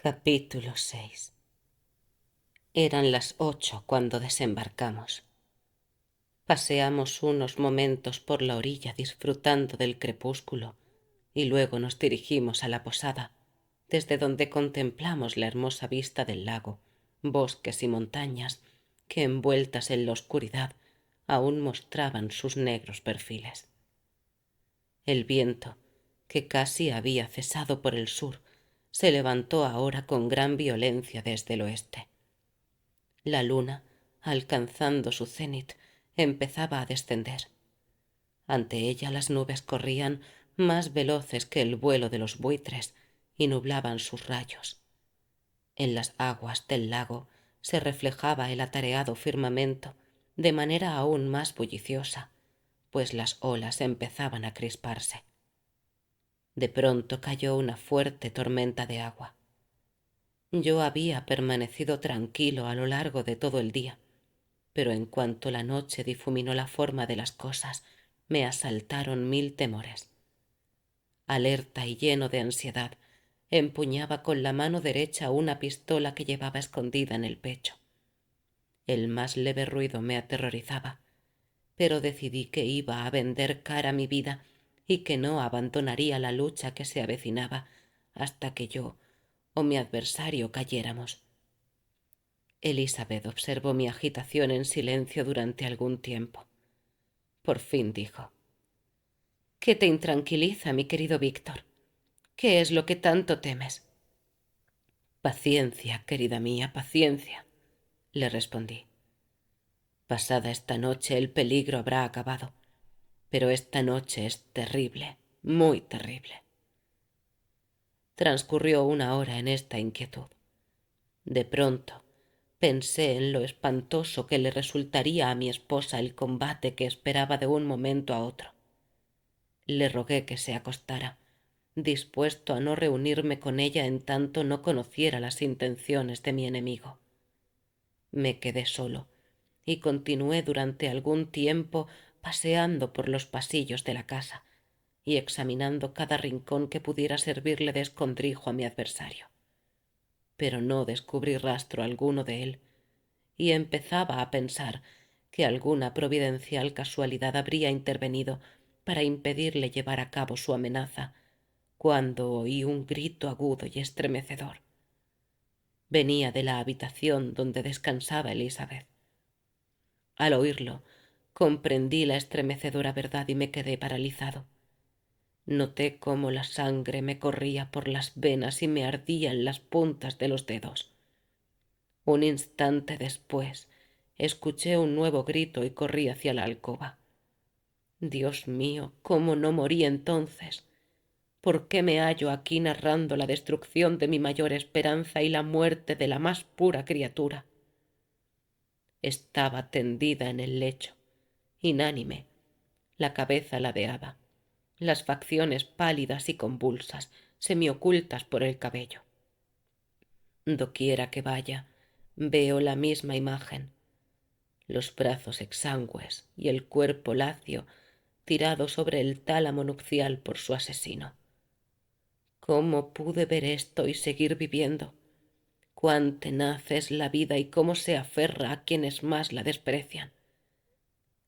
Capítulo 6. Eran las 8 cuando desembarcamos. Paseamos unos momentos por la orilla disfrutando del crepúsculo y luego nos dirigimos a la posada, desde donde contemplamos la hermosa vista del lago, bosques y montañas que envueltas en la oscuridad aún mostraban sus negros perfiles. El viento, que casi había cesado por el sur, se levantó ahora con gran violencia desde el oeste. La luna, alcanzando su cenit, empezaba a descender. Ante ella las nubes corrían más veloces que el vuelo de los buitres y nublaban sus rayos. En las aguas del lago se reflejaba el atareado firmamento de manera aún más bulliciosa, pues las olas empezaban a crisparse. De pronto cayó una fuerte tormenta de agua. Yo había permanecido tranquilo a lo largo de todo el día, pero en cuanto la noche difuminó la forma de las cosas, me asaltaron 1000 temores. Alerta y lleno de ansiedad, empuñaba con la mano derecha una pistola que llevaba escondida en el pecho. El más leve ruido me aterrorizaba, pero decidí que iba a vender cara mi vida y que no abandonaría la lucha que se avecinaba hasta que yo o mi adversario cayéramos. Elizabeth observó mi agitación en silencio durante algún tiempo. Por fin dijo: ¿Qué te intranquiliza, mi querido Víctor? ¿Qué es lo que tanto temes? Paciencia, querida mía, paciencia, le respondí. Pasada esta noche el peligro habrá acabado, pero esta noche es terrible, muy terrible. Transcurrió una hora en esta inquietud. De pronto pensé en lo espantoso que le resultaría a mi esposa el combate que esperaba de un momento a otro. Le rogué que se acostara, dispuesto a no reunirme con ella en tanto no conociera las intenciones de mi enemigo. Me quedé solo y continué durante algún tiempo paseando por los pasillos de la casa y examinando cada rincón que pudiera servirle de escondrijo a mi adversario. Pero no descubrí rastro alguno de él, y empezaba a pensar que alguna providencial casualidad habría intervenido para impedirle llevar a cabo su amenaza, cuando oí un grito agudo y estremecedor. Venía de la habitación donde descansaba Elizabeth. Al oírlo, comprendí la estremecedora verdad y me quedé paralizado. Noté cómo la sangre me corría por las venas y me ardía en las puntas de los dedos. Un instante después, escuché un nuevo grito y corrí hacia la alcoba. Dios mío, ¿cómo no morí entonces? ¿Por qué me hallo aquí narrando la destrucción de mi mayor esperanza y la muerte de la más pura criatura? Estaba tendida en el lecho, inánime, la cabeza ladeada, las facciones pálidas y convulsas, semiocultas por el cabello. Doquiera que vaya, veo la misma imagen, los brazos exangües y el cuerpo lacio tirado sobre el tálamo nupcial por su asesino. ¿Cómo pude ver esto y seguir viviendo? Cuán tenaz es la vida y cómo se aferra a quienes más la desprecian.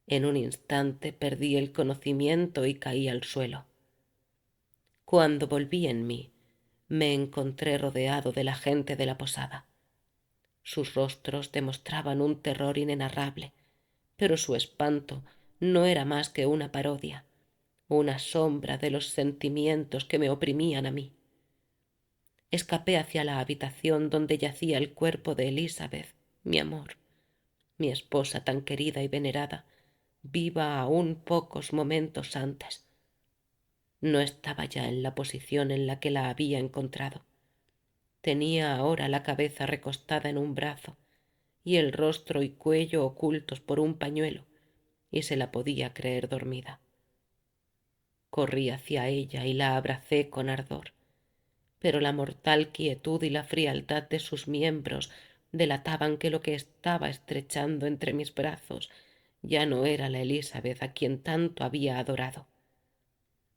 En un instante perdí el conocimiento y caí al suelo. Cuando volví en mí, me encontré rodeado de la gente de la posada. Sus rostros demostraban un terror inenarrable, pero su espanto no era más que una parodia, una sombra de los sentimientos que me oprimían a mí. Escapé hacia la habitación donde yacía el cuerpo de Elizabeth, mi amor, mi esposa tan querida y venerada, viva aún pocos momentos antes. No estaba ya en la posición en la que la había encontrado. Tenía ahora la cabeza recostada en un brazo y el rostro y cuello ocultos por un pañuelo, y se la podía creer dormida. Corrí hacia ella y la abracé con ardor, pero la mortal quietud y la frialdad de sus miembros delataban que lo que estaba estrechando entre mis brazos ya no era la Elizabeth a quien tanto había adorado.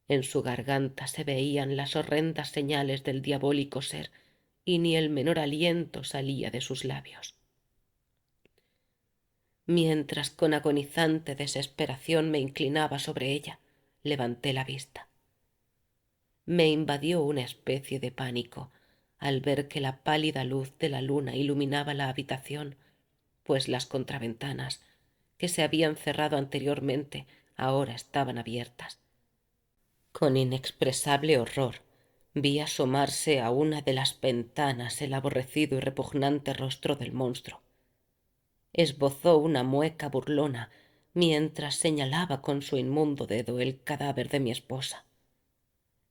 En su garganta se veían las horrendas señales del diabólico ser, y ni el menor aliento salía de sus labios. Mientras con agonizante desesperación me inclinaba sobre ella, levanté la vista. Me invadió una especie de pánico al ver que la pálida luz de la luna iluminaba la habitación, pues las contraventanas, que se habían cerrado anteriormente, ahora estaban abiertas. Con inexpresable horror vi asomarse a una de las ventanas el aborrecido y repugnante rostro del monstruo. Esbozó una mueca burlona mientras señalaba con su inmundo dedo el cadáver de mi esposa.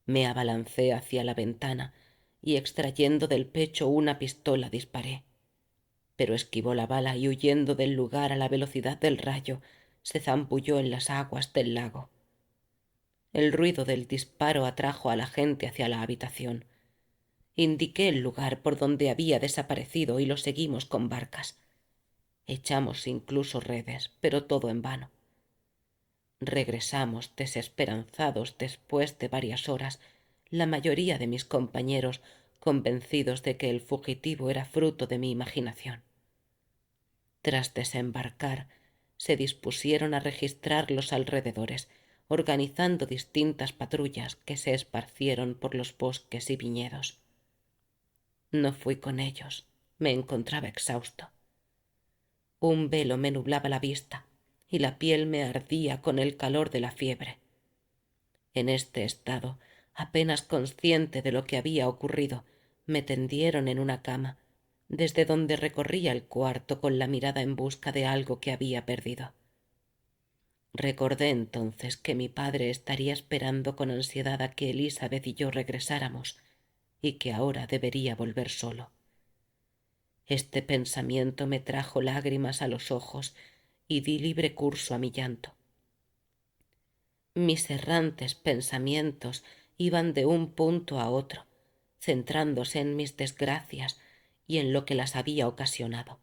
Me abalancé hacia la ventana y extrayendo del pecho una pistola disparé, pero esquivó la bala y huyendo del lugar a la velocidad del rayo se zambulló en las aguas del lago. El ruido del disparo atrajo a la gente hacia la habitación. Indiqué el lugar por donde había desaparecido y lo seguimos con barcas. Echamos incluso redes, pero todo en vano. Regresamos desesperanzados después de varias horas, la mayoría de mis compañeros convencidos de que el fugitivo era fruto de mi imaginación. Tras desembarcar, se dispusieron a registrar los alrededores, organizando distintas patrullas que se esparcieron por los bosques y viñedos. No fui con ellos, me encontraba exhausto. Un velo me nublaba la vista y la piel me ardía con el calor de la fiebre. En este estado, apenas consciente de lo que había ocurrido, me tendieron en una cama, desde donde recorría el cuarto con la mirada en busca de algo que había perdido. Recordé entonces que mi padre estaría esperando con ansiedad a que Elizabeth y yo regresáramos, y que ahora debería volver solo. Este pensamiento me trajo lágrimas a los ojos y di libre curso a mi llanto. Mis errantes pensamientos iban de un punto a otro, centrándose en mis desgracias y en lo que las había ocasionado.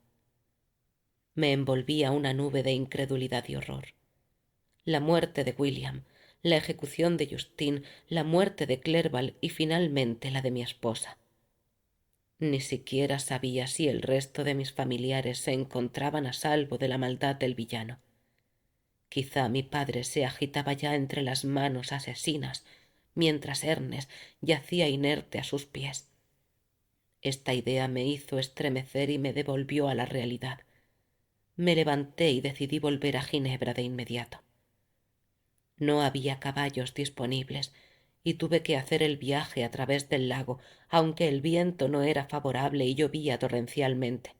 Me envolvía una nube de incredulidad y horror. La muerte de William, la ejecución de Justine, la muerte de Clerval y finalmente la de mi esposa. Ni siquiera sabía si el resto de mis familiares se encontraban a salvo de la maldad del villano. Quizá mi padre se agitaba ya entre las manos asesinas, mientras Ernest yacía inerte a sus pies. Esta idea me hizo estremecer y me devolvió a la realidad. Me levanté y decidí volver a Ginebra de inmediato. No había caballos disponibles y tuve que hacer el viaje a través del lago, aunque el viento no era favorable y llovía torrencialmente.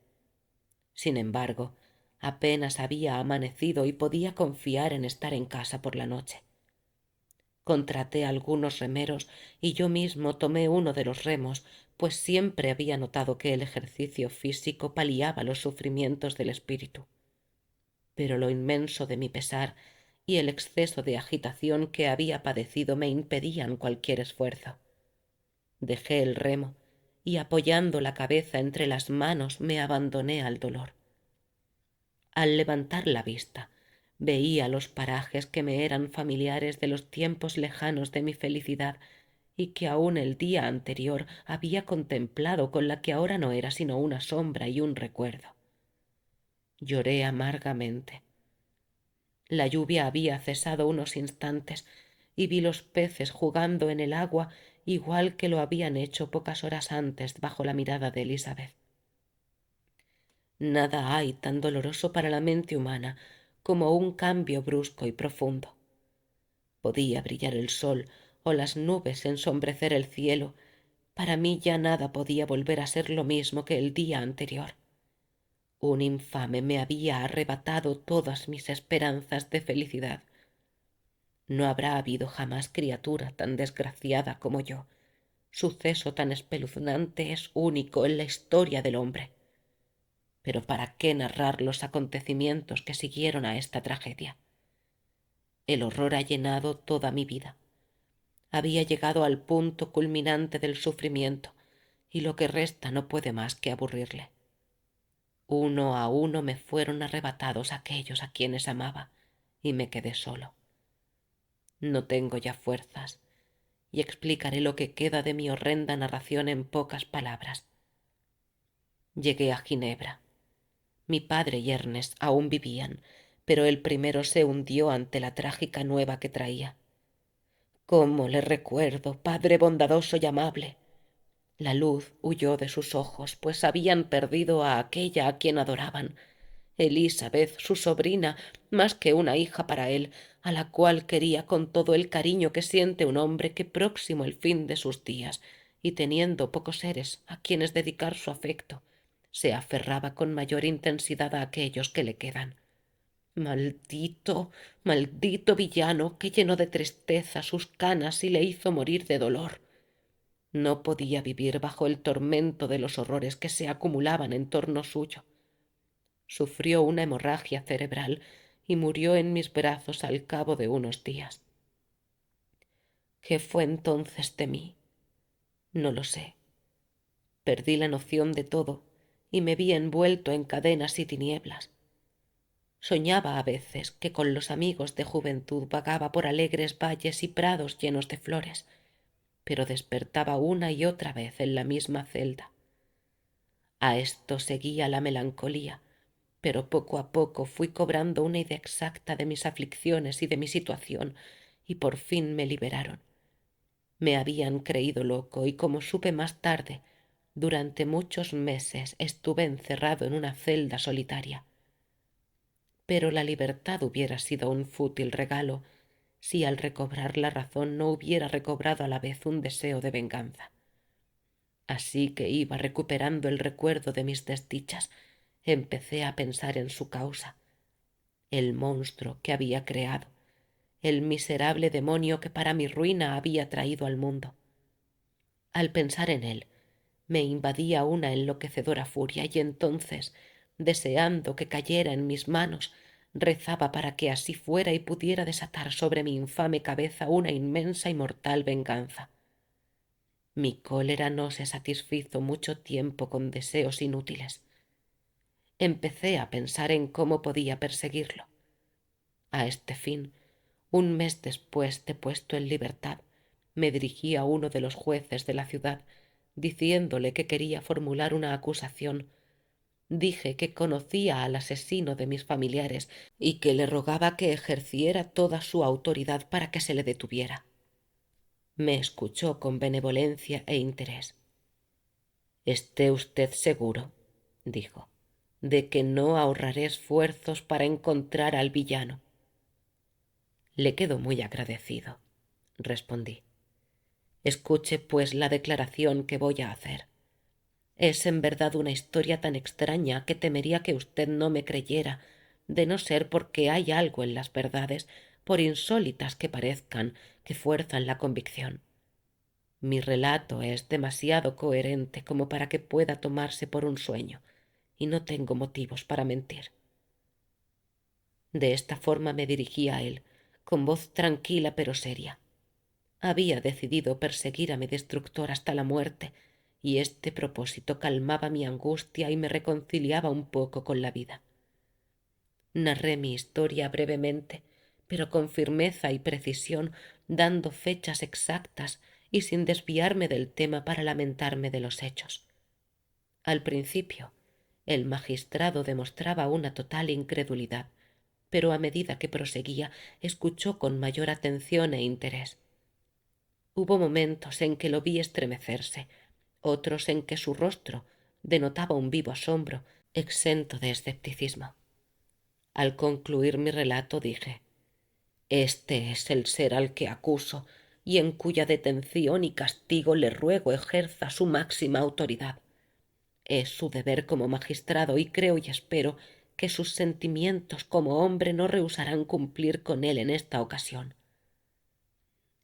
Sin embargo, apenas había amanecido y podía confiar en estar en casa por la noche. Contraté algunos remeros y yo mismo tomé uno de los remos, pues siempre había notado que el ejercicio físico paliaba los sufrimientos del espíritu. Pero lo inmenso de mi pesar y el exceso de agitación que había padecido me impedían cualquier esfuerzo. Dejé el remo y apoyando la cabeza entre las manos me abandoné al dolor. Al levantar la vista, veía los parajes que me eran familiares de los tiempos lejanos de mi felicidad y que aún el día anterior había contemplado con la que ahora no era sino una sombra y un recuerdo. Lloré amargamente. La lluvia había cesado unos instantes y vi los peces jugando en el agua igual que lo habían hecho pocas horas antes bajo la mirada de Elizabeth. Nada hay tan doloroso para la mente humana como un cambio brusco y profundo. Podía brillar el sol o las nubes ensombrecer el cielo. Para mí ya nada podía volver a ser lo mismo que el día anterior. Un infame me había arrebatado todas mis esperanzas de felicidad. No habrá habido jamás criatura tan desgraciada como yo. Suceso tan espeluznante es único en la historia del hombre. Pero ¿para qué narrar los acontecimientos que siguieron a esta tragedia? El horror ha llenado toda mi vida. Había llegado al punto culminante del sufrimiento y lo que resta no puede más que aburrirle. Uno a uno me fueron arrebatados aquellos a quienes amaba y me quedé solo. No tengo ya fuerzas y explicaré lo que queda de mi horrenda narración en pocas palabras. Llegué a Ginebra. Mi padre y Ernest aún vivían, pero el primero se hundió ante la trágica nueva que traía. ¿Cómo le recuerdo, padre bondadoso y amable? La luz huyó de sus ojos, pues habían perdido a aquella a quien adoraban, Elizabeth, su sobrina, más que una hija para él, a la cual quería con todo el cariño que siente un hombre que próximo el fin de sus días, y teniendo pocos seres a quienes dedicar su afecto, se aferraba con mayor intensidad a aquellos que le quedan. Maldito, maldito villano que llenó de tristeza sus canas y le hizo morir de dolor. No podía vivir bajo el tormento de los horrores que se acumulaban en torno suyo. Sufrió una hemorragia cerebral y murió en mis brazos al cabo de unos días. ¿Qué fue entonces de mí? No lo sé. Perdí la noción de todo y me vi envuelto en cadenas y tinieblas. Soñaba a veces que con los amigos de juventud vagaba por alegres valles y prados llenos de flores, pero despertaba una y otra vez en la misma celda. A esto seguía la melancolía, pero poco a poco fui cobrando una idea exacta de mis aflicciones y de mi situación, y por fin me liberaron. Me habían creído loco y, como supe más tarde, durante muchos meses estuve encerrado en una celda solitaria. Pero la libertad hubiera sido un fútil regalo si al recobrar la razón no hubiera recobrado a la vez un deseo de venganza. Así que iba recuperando el recuerdo de mis desdichas, empecé a pensar en su causa, el monstruo que había creado, el miserable demonio que para mi ruina había traído al mundo. Al pensar en él, me invadía una enloquecedora furia y entonces, deseando que cayera en mis manos, rezaba para que así fuera y pudiera desatar sobre mi infame cabeza una inmensa y mortal venganza. Mi cólera no se satisfizo mucho tiempo con deseos inútiles. Empecé a pensar en cómo podía perseguirlo. A este fin, un mes después de puesto en libertad, me dirigí a uno de los jueces de la ciudad, diciéndole que quería formular una acusación. Dije que conocía al asesino de mis familiares y que le rogaba que ejerciera toda su autoridad para que se le detuviera. Me escuchó con benevolencia e interés. «Esté usted seguro», dijo, «de que no ahorraré esfuerzos para encontrar al villano». «Le quedo muy agradecido», respondí. «Escuche, pues, la declaración que voy a hacer. Es en verdad una historia tan extraña que temería que usted no me creyera, de no ser porque hay algo en las verdades, por insólitas que parezcan, que fuerzan la convicción. Mi relato es demasiado coherente como para que pueda tomarse por un sueño, y no tengo motivos para mentir». De esta forma me dirigí a él, con voz tranquila pero seria. Había decidido perseguir a mi destructor hasta la muerte, y este propósito calmaba mi angustia y me reconciliaba un poco con la vida. Narré mi historia brevemente, pero con firmeza y precisión, dando fechas exactas y sin desviarme del tema para lamentarme de los hechos. Al principio, el magistrado demostraba una total incredulidad, pero a medida que proseguía, escuchó con mayor atención e interés. Hubo momentos en que lo vi estremecerse, otros en que su rostro denotaba un vivo asombro, exento de escepticismo. Al concluir mi relato dije: «Este es el ser al que acuso y en cuya detención y castigo le ruego ejerza su máxima autoridad. Es su deber como magistrado y creo y espero que sus sentimientos como hombre no rehusarán cumplir con él en esta ocasión».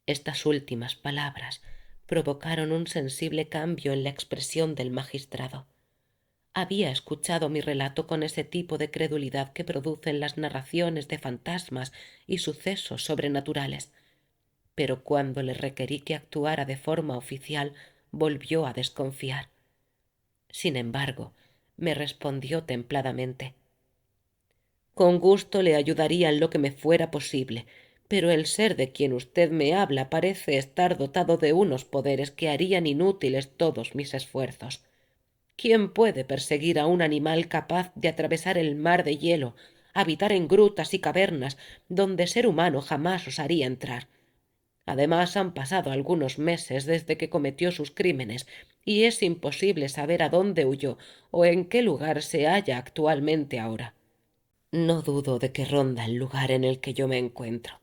Estas últimas palabras provocaron un sensible cambio en la expresión del magistrado. Había escuchado mi relato con ese tipo de credulidad que producen las narraciones de fantasmas y sucesos sobrenaturales, pero cuando le requerí que actuara de forma oficial, volvió a desconfiar. Sin embargo, me respondió templadamente: «Con gusto le ayudaría en lo que me fuera posible, pero el ser de quien usted me habla parece estar dotado de unos poderes que harían inútiles todos mis esfuerzos. ¿Quién puede perseguir a un animal capaz de atravesar el mar de hielo, habitar en grutas y cavernas donde ser humano jamás osaría entrar? Además, han pasado algunos meses desde que cometió sus crímenes, y es imposible saber a dónde huyó o en qué lugar se halla actualmente ahora. No dudo de que ronda el lugar en el que yo me encuentro,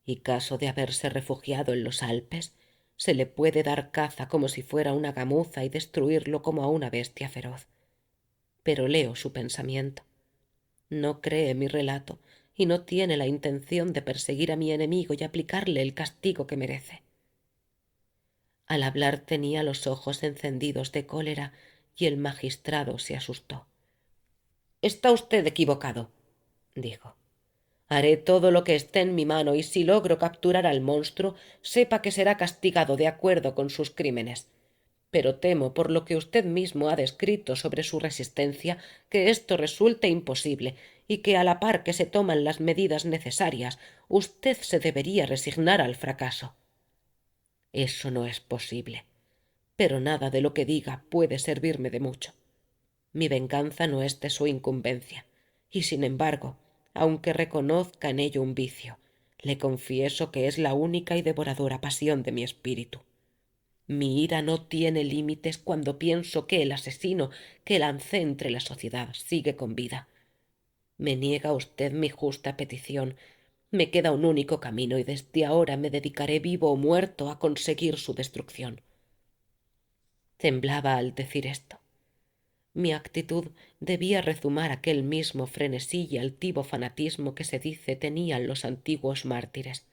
y caso de haberse refugiado en los Alpes, se le puede dar caza como si fuera una gamuza y destruirlo como a una bestia feroz. Pero leo su pensamiento. No cree mi relato y no tiene la intención de perseguir a mi enemigo y aplicarle el castigo que merece. Al hablar tenía los ojos encendidos de cólera y el magistrado se asustó. Está usted equivocado, dijo. Haré todo lo que esté en mi mano y si logro capturar al monstruo, sepa que será castigado de acuerdo con sus crímenes. Pero temo, por lo que usted mismo ha descrito sobre su resistencia, que esto resulte imposible y que a la par que se toman las medidas necesarias, usted se debería resignar al fracaso. Eso no es posible, pero nada de lo que diga puede servirme de mucho. Mi venganza no es de su incumbencia, y sin embargo, aunque reconozca en ello un vicio, le confieso que es la única y devoradora pasión de mi espíritu. Mi ira no tiene límites cuando pienso que el asesino que lancé entre la sociedad sigue con vida. Me niega usted mi justa petición. Me queda un único camino y desde ahora me dedicaré vivo o muerto a conseguir su destrucción. Temblaba al decir esto. Mi actitud debía rezumar aquel mismo frenesí y altivo fanatismo que se dice tenían los antiguos mártires.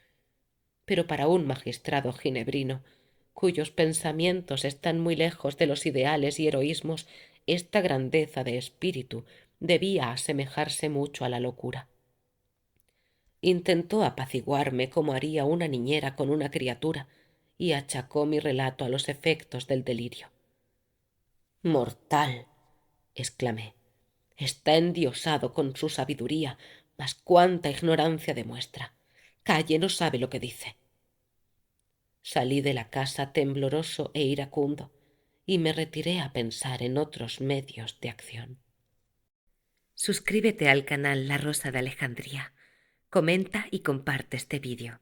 Pero para un magistrado ginebrino, cuyos pensamientos están muy lejos de los ideales y heroísmos, esta grandeza de espíritu debía asemejarse mucho a la locura. Intentó apaciguarme como haría una niñera con una criatura, y achacó mi relato a los efectos del delirio. Mortal, exclamé. Está endiosado con su sabiduría, mas cuánta ignorancia demuestra. Calle, no sabe lo que dice. Salí de la casa tembloroso e iracundo y me retiré a pensar en otros medios de acción. Suscríbete al canal La Rosa de Alejandría. Comenta y comparte este vídeo.